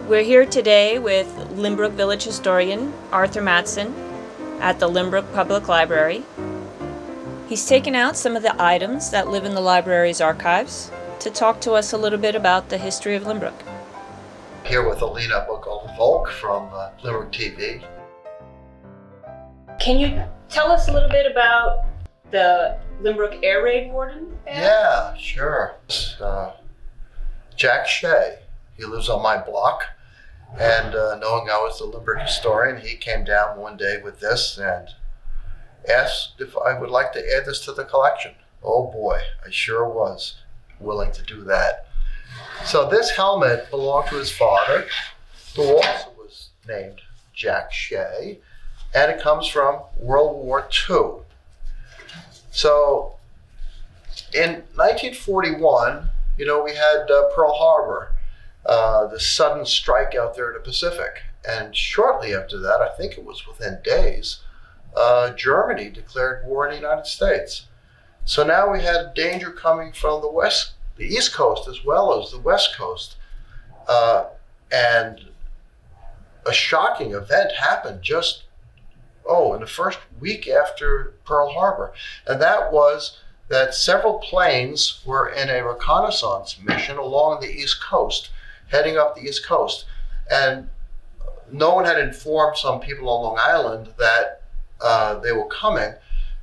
We're here today with Lynbrook Village historian Art Mattson at the Lynbrook Public Library. He's taken out some of the items that live in the library's archives to talk to us a little bit about the history of Lynbrook. Here with Alina Volk from Lynbrook TV. Can you tell us a little bit about the Lynbrook Air Raid Warden? Yeah, sure. Jack Shea. He lives on my block, and knowing I was the Lynbrook historian, he came down one day with this and asked if I would like to add this to the collection. Oh boy, I sure was willing to do that. So this helmet belonged to his father, who also was named Jack Shea, and it comes from World War II. So in 1941, we had Pearl Harbor, the sudden strike out there in the Pacific. And shortly after that, I think it was within days, Germany declared war on the United States. So now we had danger coming from the East Coast as well as the West Coast. And a shocking event happened just, in the first week after Pearl Harbor. And that was that several planes were in a reconnaissance mission along the East Coast, heading up the East Coast. And no one had informed some people on Long Island that they were coming.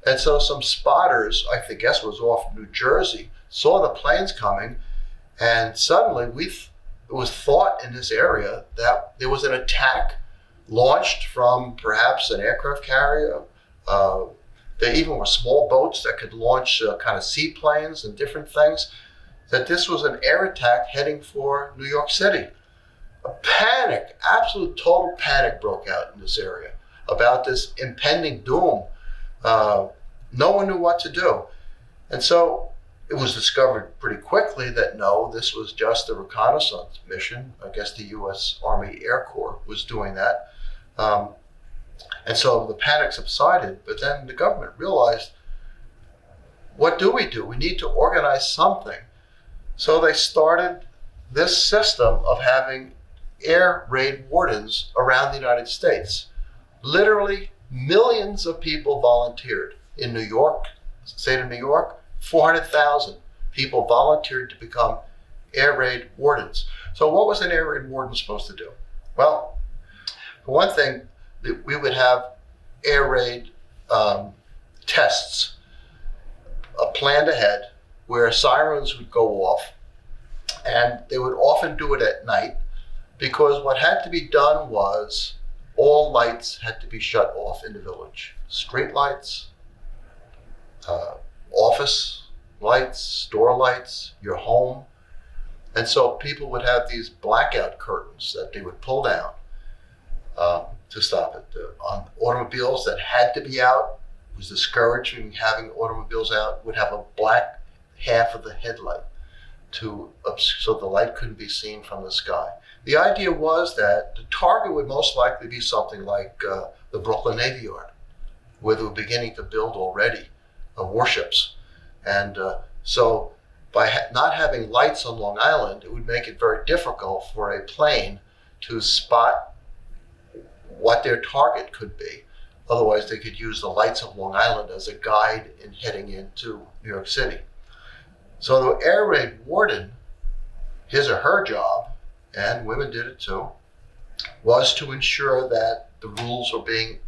And so some spotters, I guess was off New Jersey, saw the planes coming. And suddenly it was thought in this area that there was an attack launched from perhaps an aircraft carrier. There even were small boats that could launch kind of seaplanes and different things, that this was an air attack heading for New York City. A panic, absolute total panic broke out in this area about this impending doom. No one knew what to do. And so it was discovered pretty quickly that no, this was just a reconnaissance mission. I guess the U.S. Army Air Corps was doing that. And so the panic subsided, but then the government realized, what do? We need to organize something. So they started this system of having air raid wardens around the United States. Literally millions of people volunteered. In New York, state of New York, 400,000 people volunteered to become air raid wardens. So what was an air raid warden supposed to do? Well, for one thing, we would have air raid tests planned ahead where sirens would go off, and they would often do it at night because what had to be done was all lights had to be shut off in the village. Street lights, office lights, store lights, your home. And so people would have these blackout curtains that they would pull down to stop it. On automobiles that had to be out, was discouraged from having automobiles out, would have a black half of the headlight so the light couldn't be seen from the sky. The idea was that the target would most likely be something like the Brooklyn Navy Yard, where they were beginning to build already warships. And so by not having lights on Long Island, it would make it very difficult for a plane to spot what their target could be. Otherwise, they could use the lights of Long Island as a guide in heading into New York City. So the air raid warden, his or her job, and women did it too, was to ensure that the rules were being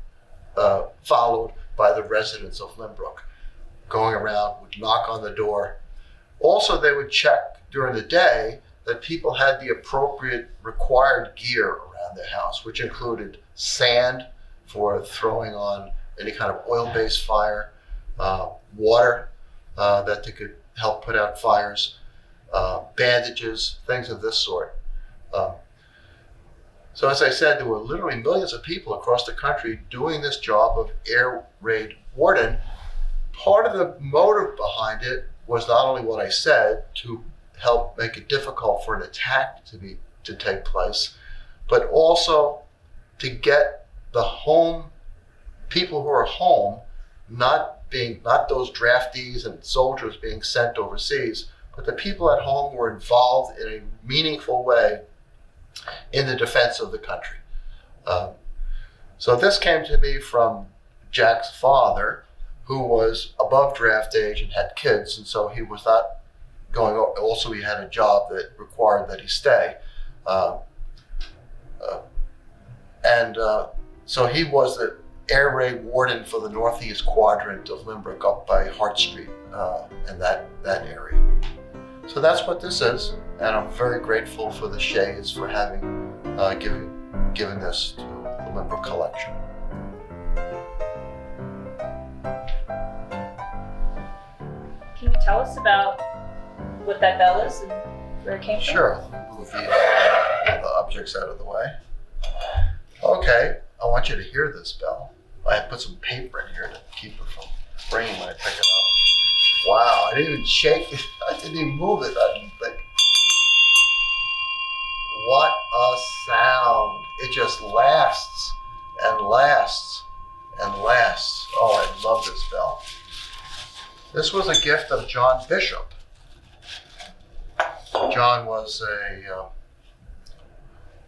followed by the residents of Lynbrook. Going around, would knock on the door. Also, they would check during the day that people had the appropriate required gear around their house, which included sand for throwing on any kind of oil-based fire, water that they could help put out fires, bandages, things of this sort. So as I said, there were literally millions of people across the country doing this job of air raid warden. Part of the motive behind it was not only what I said, to help make it difficult for an attack to take place, but also to get the people who are home, not those draftees and soldiers being sent overseas, but the people at home were involved in a meaningful way in the defense of the country. So this came to me from Jack's father, who was above draft age and had kids, and so he was not going. Also, he had a job that required that he stay, so he was the air raid warden for the northeast quadrant of Lynbrook, up by Hart Street and that area. So that's what this is, and I'm very grateful for the Shays for having given this to the Lynbrook collection. Can you tell us about what that bell is and where it came from? Sure. Move the objects out of the way. Okay, I want you to hear this bell. I had put some paper in here to keep it from ringing when I pick it up. Wow, I didn't even shake it. I didn't even move it. I didn't think. What a sound. It just lasts and lasts and lasts. Oh, I love this bell. This was a gift of John Bishop. John was a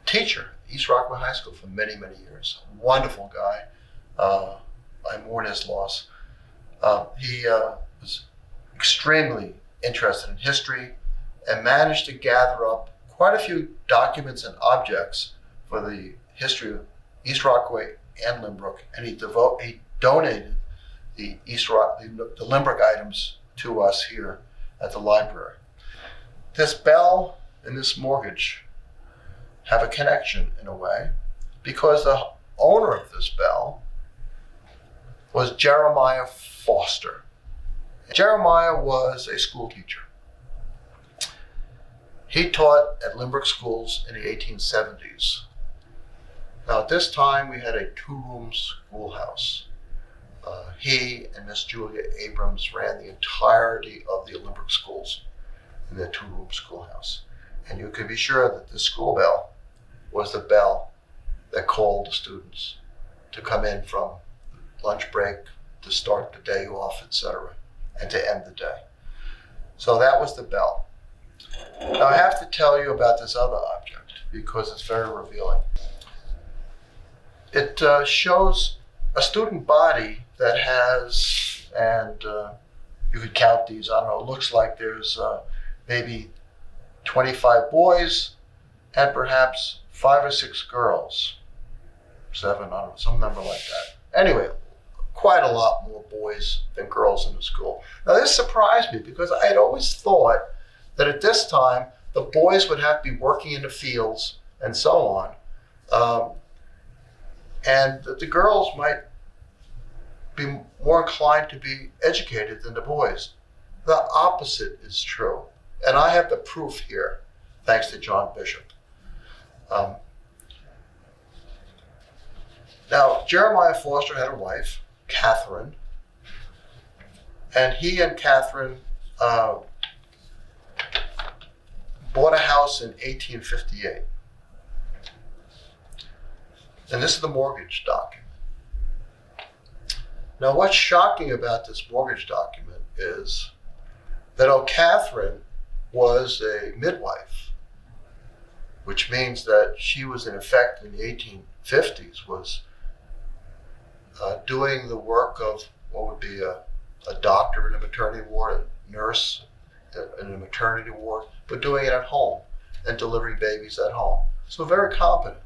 teacher at East Rockaway High School for many, many years. Wonderful guy. I mourn his loss. He was extremely interested in history and managed to gather up quite a few documents and objects for the history of East Rockaway and Lynbrook, and he donated the Lynbrook items to us here at the library. This bell and this mortgage have a connection in a way, because the owner of this bell was Jeremiah Foster. Jeremiah was a school teacher. He taught at Lynbrook schools in the 1870s. Now at this time we had a 2-room schoolhouse. He and Miss Julia Abrams ran the entirety of the Lynbrook schools in the 2-room schoolhouse. And you can be sure that the school bell was the bell that called the students to come in from lunch break, to start the day off, etc., and to end the day. So that was the bell. Now I have to tell you about this other object because it's very revealing. It shows a student body that has, and you could count these, I don't know, it looks like there's maybe 25 boys and perhaps 5 or 6 girls. 7, I don't know, some number like that. Anyway, quite a lot more boys than girls in the school. Now this surprised me because I had always thought that at this time the boys would have to be working in the fields and so on, and that the girls might be more inclined to be educated than the boys. The opposite is true, and I have the proof here, thanks to John Bishop. Now, Jeremiah Foster had a wife, Catherine, and he and Catherine bought a house in 1858. And this is the mortgage document. Now, what's shocking about this mortgage document is that Catherine was a midwife, which means that she was in effect in the 1850s, was doing the work of what would be a doctor in a maternity ward, a nurse in a maternity ward, but doing it at home and delivering babies at home. So very competent.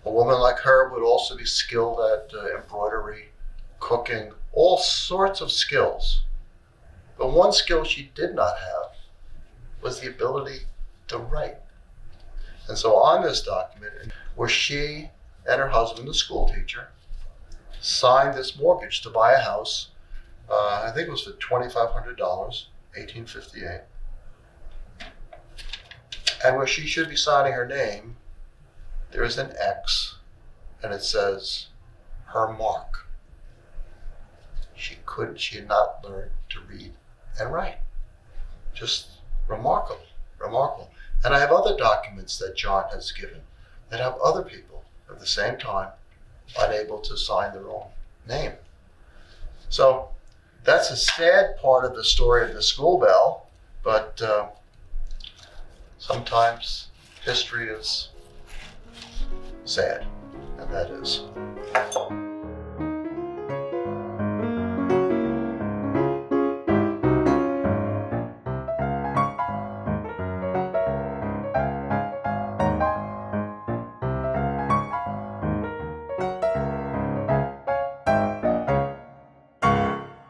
A woman like her would also be skilled at embroidery, cooking, all sorts of skills. But one skill she did not have was the ability to write. And so on this document, where she and her husband, the school teacher, signed this mortgage to buy a house, I think it was for $2,500, 1858. And where she should be signing her name, there is an X, and it says, her mark. She had not learned to read and write. Just remarkable, remarkable. And I have other documents that John has given that have other people at the same time unable to sign their own name. So that's a sad part of the story of the school bell, but sometimes history is sad, and that is.